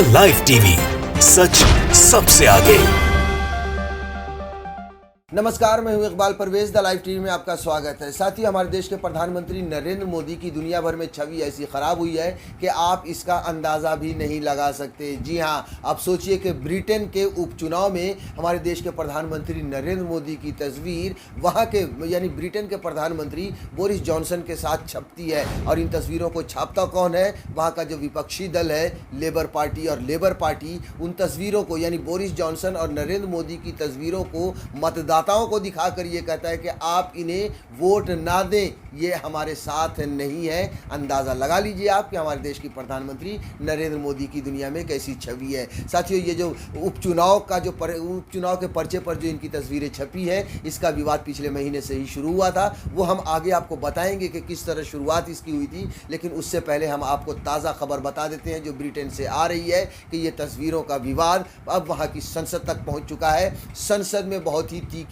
The live TV, सच सबसे आगे। नमस्कार, मैं हूं Iqbal Parvez. The live TV में आपका स्वागत है। साथ ही हमारे देश के प्रधानमंत्री नरेंद्र मोदी की दुनिया भर में छवि ऐसी खराब हुई है कि आप इसका अंदाज़ा भी नहीं लगा सकते। जी हां, आप सोचिए कि ब्रिटेन के उपचुनाव में हमारे देश के प्रधानमंत्री नरेंद्र मोदी की तस्वीर वहां के यानी ब्रिटेन के प्रधानमंत्री बोरिस जॉनसन के साथ छपती है। और इन तस्वीरों को छापता कौन है? वहाँ का जो विपक्षी दल है लेबर पार्टी, और लेबर पार्टी उन तस्वीरों को यानी बोरिस जॉनसन और नरेंद्र मोदी की तस्वीरों को मतदाताओं को दिखाकर ये कहता है कि आप इन्हें वोट ना दें, ये हमारे साथ नहीं है। अंदाज़ा लगा लीजिए आप कि हमारे देश की प्रधानमंत्री नरेंद्र मोदी की दुनिया में कैसी छवि है। साथियों, ये जो उपचुनाव के पर्चे पर जो इनकी तस्वीरें छपी है, इसका विवाद पिछले महीने से ही शुरू हुआ था। वो हम आगे आपको बताएंगे कि किस तरह शुरुआत इसकी हुई थी, लेकिन उससे पहले हम आपको ताज़ा खबर बता देते हैं जो ब्रिटेन से आ रही है कि ये तस्वीरों का विवाद अब वहाँ की संसद तक पहुँच चुका है। संसद में बहुत ही तीखी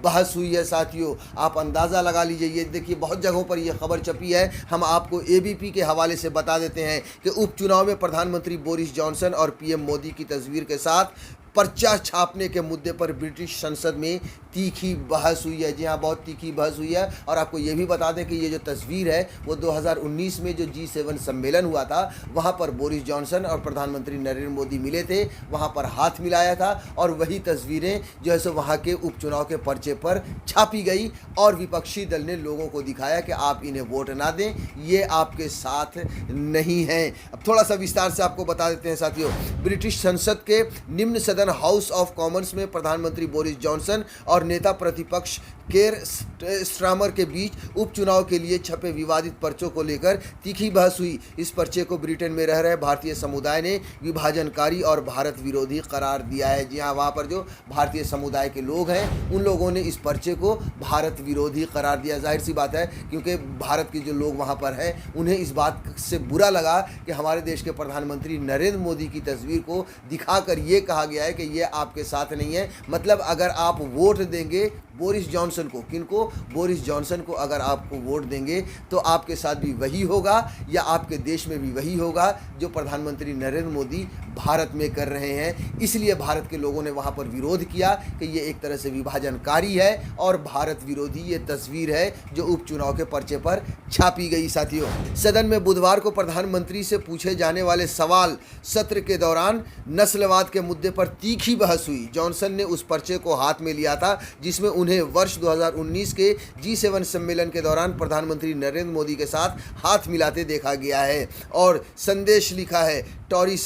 बहस हुई है। साथियों, आप अंदाज़ा लगा लीजिए। ये देखिए, बहुत जगहों पर यह खबर छपी है। हम आपको एबीपी के हवाले से बता देते हैं कि उपचुनाव में प्रधानमंत्री बोरिस जॉनसन और पीएम मोदी की तस्वीर के साथ पर्चा छापने के मुद्दे पर ब्रिटिश संसद में तीखी बहस हुई है। जी हाँ, बहुत तीखी बहस हुई है। और आपको ये भी बता दें कि ये जो तस्वीर है वो 2019 में जो G7 सम्मेलन हुआ था, वहाँ पर बोरिस जॉनसन और प्रधानमंत्री नरेंद्र मोदी मिले थे, वहाँ पर हाथ मिलाया था। और वही तस्वीरें जो है सो वहाँ के उपचुनाव के पर्चे पर छापी गई और विपक्षी दल ने लोगों को दिखाया कि आप इन्हें वोट ना दें, ये आपके साथ नहीं हैं। अब थोड़ा सा विस्तार से आपको बता देते हैं। साथियों, ब्रिटिश संसद के निम्न सदन हाउस ऑफ कॉमन्स में प्रधानमंत्री बोरिस जॉनसन और नेता प्रतिपक्ष केर स्टारमर के बीच उपचुनाव के लिए छपे विवादित पर्चों को लेकर तीखी बहस हुई। इस पर्चे को ब्रिटेन में रह रहे भारतीय समुदाय ने विभाजनकारी और भारत विरोधी करार दिया है। जी हाँ, वहाँ पर जो भारतीय समुदाय के लोग हैं, उन लोगों ने इस पर्चे को भारत विरोधी करार दिया। जाहिर सी बात है, क्योंकि भारत के जो लोग वहाँ पर हैं, उन्हें इस बात से बुरा लगा कि हमारे देश के प्रधानमंत्री नरेंद्र मोदी की तस्वीर को दिखाकर ये कहा गया है कि ये आपके साथ नहीं है। मतलब अगर आप वोट देंगे बोरिस जॉनसन को, किनको? बोरिस जॉनसन को अगर आपको वोट देंगे तो आपके साथ भी वही होगा या आपके देश में भी वही होगा जो प्रधानमंत्री नरेंद्र मोदी भारत में कर रहे हैं। इसलिए भारत के लोगों ने वहाँ पर विरोध किया कि ये एक तरह से विभाजनकारी है और भारत विरोधी ये तस्वीर है जो उपचुनाव के पर्चे पर छापी गई। साथियों, सदन में बुधवार को प्रधानमंत्री से पूछे जाने वाले सवाल सत्र के दौरान नस्लवाद के मुद्दे पर तीखी बहस हुई। जॉनसन ने उस पर्चे को हाथ में लिया था जिसमें उन्हें वर्ष 2019 के G7 सम्मेलन के दौरान प्रधानमंत्री नरेंद्र मोदी के साथ हाथ मिलाते देखा गया है। और संदेश लिखा है, टॉरी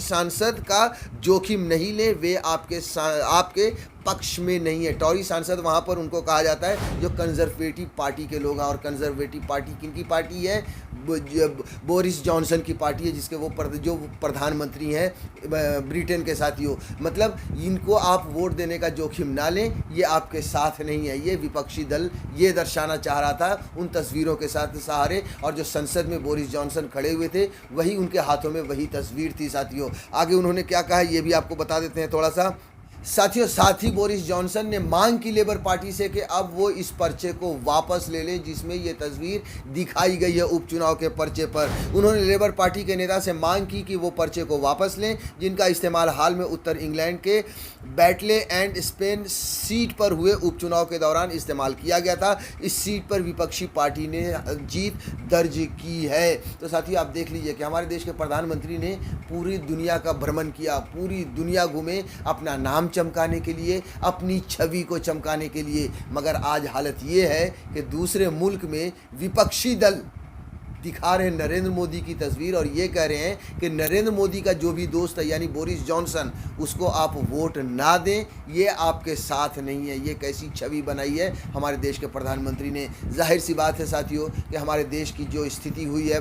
सांसद का जोखिम नहीं ले, वे आपके पक्ष में नहीं है। टॉरी सांसद वहाँ पर उनको कहा जाता है जो कंजर्वेटिव पार्टी के लोग हैं। और कंजर्वेटिव पार्टी किनकी पार्टी है? बोरिस जॉनसन की पार्टी है, जिसके जो प्रधानमंत्री हैं ब्रिटेन के। साथियों, मतलब इनको आप वोट देने का जोखिम ना लें, ये आपके साथ नहीं है। ये विपक्षी दल ये दर्शाना चाह रहा था उन तस्वीरों के साथ सहारे। और जो संसद में बोरिस जॉनसन खड़े हुए थे, वही उनके हाथों में वही तस्वीर थी। साथियों, आगे उन्होंने क्या कहा ये भी आपको बता देते हैं थोड़ा सा। साथियों, साथ ही बोरिस जॉनसन ने मांग की लेबर पार्टी से कि अब वो इस पर्चे को वापस ले लें जिसमें ये तस्वीर दिखाई गई है उपचुनाव के पर्चे पर। उन्होंने लेबर पार्टी के नेता से मांग की कि वो पर्चे को वापस लें, जिनका इस्तेमाल हाल में उत्तर इंग्लैंड के बैटले एंड स्पेन सीट पर हुए उपचुनाव के दौरान इस्तेमाल किया गया था। इस सीट पर विपक्षी पार्टी ने जीत दर्ज की है। तो साथियों, आप देख लीजिए कि हमारे देश के प्रधानमंत्री ने पूरी दुनिया का भ्रमण किया, पूरी दुनिया घूमे अपना नाम चमकाने के लिए, अपनी छवि को चमकाने के लिए। मगर आज हालत ये है कि दूसरे मुल्क में विपक्षी दल दिखा रहे हैं नरेंद्र मोदी की तस्वीर और ये कह रहे हैं कि नरेंद्र मोदी का जो भी दोस्त है यानी बोरिस जॉनसन, उसको आप वोट ना दें, ये आपके साथ नहीं है। ये कैसी छवि बनाई है हमारे देश के प्रधानमंत्री ने। जाहिर सी बात है साथियों कि हमारे देश की जो स्थिति हुई है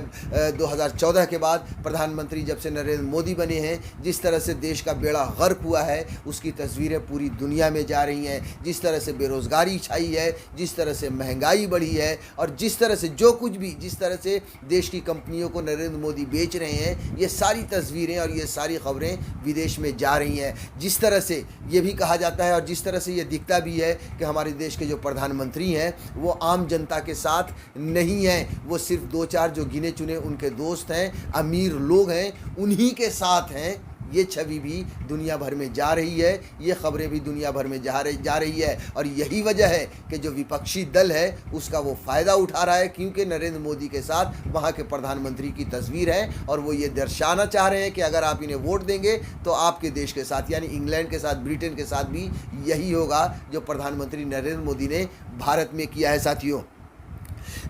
2014 के बाद प्रधानमंत्री जब से नरेंद्र मोदी बने हैं, जिस तरह से देश का बेड़ा गर्क हुआ है, उसकी तस्वीरें पूरी दुनिया में जा रही हैं। जिस तरह से बेरोज़गारी छाई है, जिस तरह से महंगाई बढ़ी है और जिस तरह से जो कुछ भी जिस तरह से देश की कंपनियों को नरेंद्र मोदी बेच रहे हैं, ये सारी तस्वीरें और ये सारी खबरें विदेश में जा रही हैं। जिस तरह से ये भी कहा जाता है और जिस तरह से ये दिखता भी है कि हमारे देश के जो प्रधानमंत्री हैं वो आम जनता के साथ नहीं हैं, वो सिर्फ दो चार जो गिने चुने उनके दोस्त हैं, अमीर लोग हैं, उन्हीं के साथ हैं। ये छवि भी दुनिया भर में जा रही है, ये खबरें भी दुनिया भर में जा रही है और यही वजह है कि जो विपक्षी दल है उसका वो फ़ायदा उठा रहा है, क्योंकि नरेंद्र मोदी के साथ वहाँ के प्रधानमंत्री की तस्वीर है और वो ये दर्शाना चाह रहे हैं कि अगर आप इन्हें वोट देंगे तो आपके देश के साथ यानी इंग्लैंड के साथ, ब्रिटेन के साथ भी यही होगा जो प्रधानमंत्री नरेंद्र मोदी ने भारत में किया है। साथियों,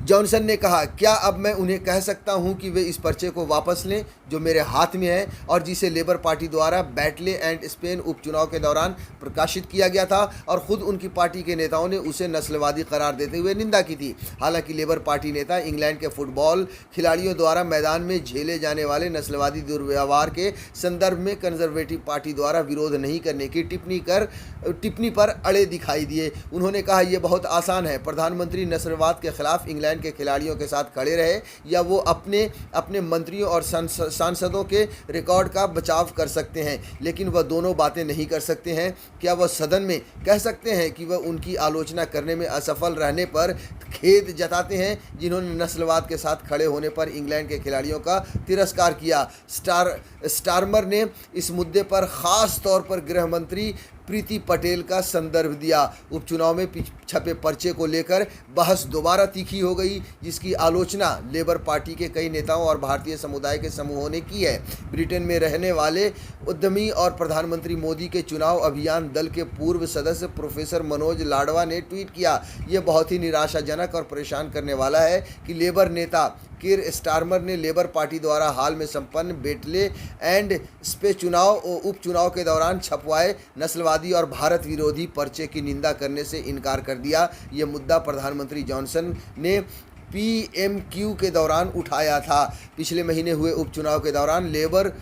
जॉनसन ने कहा, क्या अब मैं उन्हें कह सकता हूं कि वे इस पर्चे को वापस लें जो मेरे हाथ में है और जिसे लेबर पार्टी द्वारा बैटले एंड स्पेन उपचुनाव के दौरान प्रकाशित किया गया था और ख़ुद उनकी पार्टी के नेताओं ने उसे नस्लवादी करार देते हुए निंदा की थी। हालांकि लेबर पार्टी नेता इंग्लैंड के फुटबॉल खिलाड़ियों द्वारा मैदान में झेले जाने वाले नस्लवादी दुर्व्यवहार के संदर्भ में कंजर्वेटिव पार्टी द्वारा विरोध नहीं करने की टिप्पणी पर अड़े दिखाई दिए। उन्होंने कहा, यह बहुत आसान है, प्रधानमंत्री नस्लवाद के खिलाफ इंग्लैंड के खिलाड़ियों के साथ खड़े रहे या वो अपने मंत्रियों और सांसदों के रिकॉर्ड का बचाव कर सकते हैं, लेकिन वह दोनों बातें नहीं कर सकते हैं। क्या वह सदन में कह सकते हैं कि वह उनकी आलोचना करने में असफल रहने पर खेद जताते हैं जिन्होंने नस्लवाद के साथ खड़े होने पर इंग्लैंड के खिलाड़ियों का तिरस्कार किया। स्टारमर ने इस मुद्दे पर खास तौर पर गृह मंत्री प्रीति पटेल का संदर्भ दिया। उपचुनाव में छपे पर्चे को लेकर बहस दोबारा तीखी हो गई, जिसकी आलोचना लेबर पार्टी के कई नेताओं और भारतीय समुदाय के समूहों ने की है। ब्रिटेन में रहने वाले उद्यमी और प्रधानमंत्री मोदी के चुनाव अभियान दल के पूर्व सदस्य प्रोफेसर मनोज लाडवा ने ट्वीट किया, यह बहुत ही निराशाजनक और परेशान करने वाला है कि लेबर नेता कीर स्टारमर ने लेबर पार्टी द्वारा हाल में संपन्न बेटले एंड स्पे उपचुनाव के दौरान छपवाए नस्लवादी और भारत विरोधी पर्चे की निंदा करने से इनकार कर दिया। ये मुद्दा प्रधानमंत्री जॉनसन ने PMQ के दौरान उठाया था। पिछले महीने हुए उपचुनाव के दौरान लेबर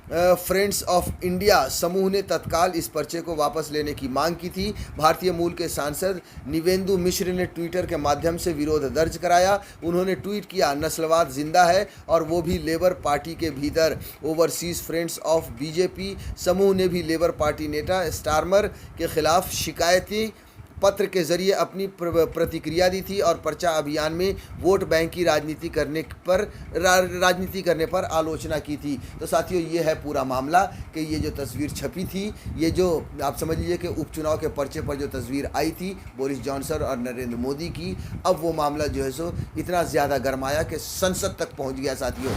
फ्रेंड्स ऑफ इंडिया समूह ने तत्काल इस पर्चे को वापस लेने की मांग की थी। भारतीय मूल के सांसद निवेंदु मिश्र ने ट्विटर के माध्यम से विरोध दर्ज कराया। उन्होंने ट्वीट किया, नस्लवाद जिंदा है और वो भी लेबर पार्टी के भीतर। ओवरसीज फ्रेंड्स ऑफ BJP समूह ने भी लेबर पार्टी नेता स्टारमर के खिलाफ शिकायती पत्र के जरिए अपनी प्रतिक्रिया दी थी और पर्चा अभियान में वोट बैंक की राजनीति करने पर आलोचना की थी। तो साथियों, ये है पूरा मामला कि ये जो तस्वीर छपी थी, ये जो आप समझ लीजिए कि उपचुनाव के पर्चे पर जो तस्वीर आई थी बोरिस जॉनसन और नरेंद्र मोदी की, अब वो मामला जो है सो इतना ज़्यादा गरमाया कि संसद तक पहुँच गया। साथियों,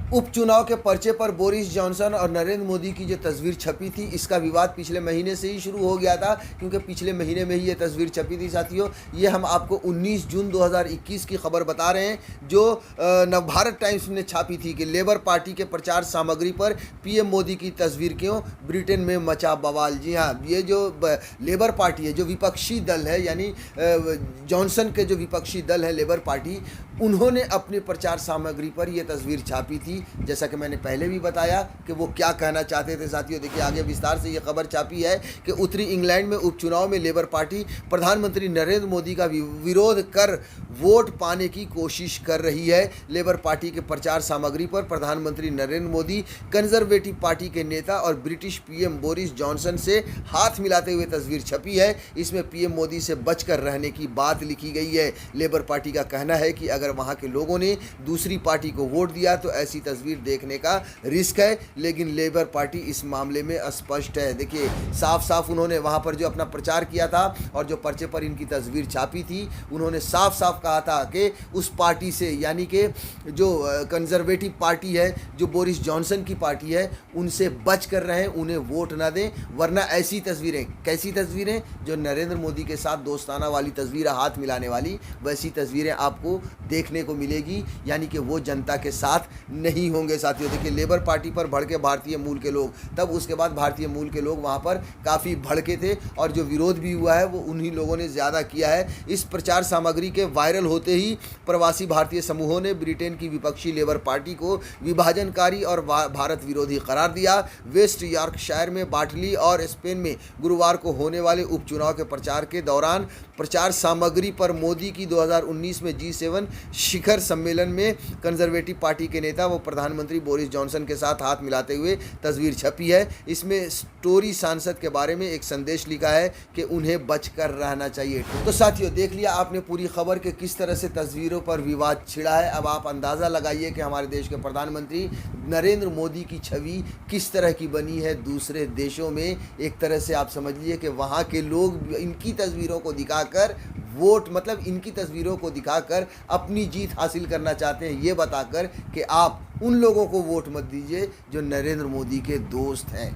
उपचुनाव के पर्चे पर बोरिस जॉनसन और नरेंद्र मोदी की जो तस्वीर छपी थी, इसका विवाद पिछले महीने से ही शुरू हो गया था, क्योंकि पिछले महीने में ही ये तस्वीर छपी थी। साथियों, ये हम आपको 19 जून 2021 की खबर बता रहे हैं, जो नवभारत टाइम्स ने छापी थी कि लेबर पार्टी के प्रचार सामग्री पर PM मोदी की तस्वीर क्यों, ब्रिटेन में मचा बवाल। जी हाँ, ये जो लेबर पार्टी है, जो विपक्षी दल है, यानी जॉनसन के जो विपक्षी दल है लेबर पार्टी, उन्होंने अपने प्रचार सामग्री पर यह तस्वीर छापी थी। जैसा कि मैंने पहले भी बताया कि वो क्या कहना चाहते थे। साथियों, देखिए आगे विस्तार से ये खबर छापी है कि उत्तरी इंग्लैंड में उपचुनाव में लेबर पार्टी प्रधानमंत्री नरेंद्र मोदी का विरोध कर वोट पाने की कोशिश कर रही है। लेबर पार्टी के प्रचार सामग्री पर प्रधानमंत्री नरेंद्र मोदी कंजर्वेटिव पार्टी के नेता और ब्रिटिश PM बोरिस जॉनसन से हाथ मिलाते हुए तस्वीर छपी है। इसमें PM मोदी से बचकर रहने की बात लिखी गई है। लेबर पार्टी का कहना है कि अगर वहां के लोगों ने दूसरी पार्टी को वोट दिया तो ऐसी तस्वीर देखने का रिस्क है, लेकिन लेबर पार्टी इस मामले में अस्पष्ट है। देखिए, साफ साफ उन्होंने वहां पर जो अपना प्रचार किया था और जो पर्चे पर इनकी तस्वीर छापी थी, उन्होंने साफ साफ कहा था कि उस पार्टी से, यानी कि जो कंजर्वेटिव पार्टी है, जो बोरिस जॉनसन की पार्टी है, उनसे बच कर रहें, उन्हें वोट ना दें, वरना ऐसी तस्वीरें, कैसी तस्वीरें, जो नरेंद्र मोदी के साथ दोस्ताना वाली तस्वीरें, हाथ मिलाने वाली, वैसी तस्वीरें आपको देखने को मिलेगी, यानी कि वो जनता के साथ नहीं नहीं होंगे साथियों। देखिए, लेबर पार्टी पर भड़के भारतीय मूल के लोग, तब उसके बाद भारतीय मूल के लोग वहाँ पर काफ़ी भड़के थे और जो विरोध भी हुआ है वो उन्हीं लोगों ने ज़्यादा किया है। इस प्रचार सामग्री के वायरल होते ही प्रवासी भारतीय समूहों ने ब्रिटेन की विपक्षी लेबर पार्टी को विभाजनकारी और भारत विरोधी करार दिया। वेस्ट यॉर्कशायर में बाटली और स्पेन में गुरुवार को होने वाले उपचुनाव के प्रचार के दौरान प्रचार सामग्री पर मोदी की 2019 में G7 शिखर सम्मेलन में कंजर्वेटिव पार्टी के नेता व प्रधानमंत्री बोरिस जॉनसन के साथ हाथ मिलाते हुए तस्वीर छपी है। इसमें टोरी सांसद के बारे में एक संदेश लिखा है कि उन्हें बचकर रहना चाहिए। तो साथियों, देख लिया आपने पूरी खबर के किस तरह से तस्वीरों पर विवाद छिड़ा है। अब आप अंदाज़ा लगाइए कि हमारे देश के प्रधानमंत्री नरेंद्र मोदी की छवि किस तरह की बनी है दूसरे देशों में। एक तरह से आप समझ लीजिए कि वहाँ के लोग इनकी तस्वीरों को दिखाकर वोट, मतलब इनकी तस्वीरों को दिखाकर अपनी जीत हासिल करना चाहते हैं, ये बताकर कि आप उन लोगों को वोट मत दीजिए जो नरेंद्र मोदी के दोस्त हैं।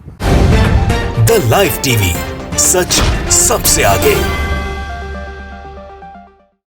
द लाइव टीवी, सच सबसे आगे।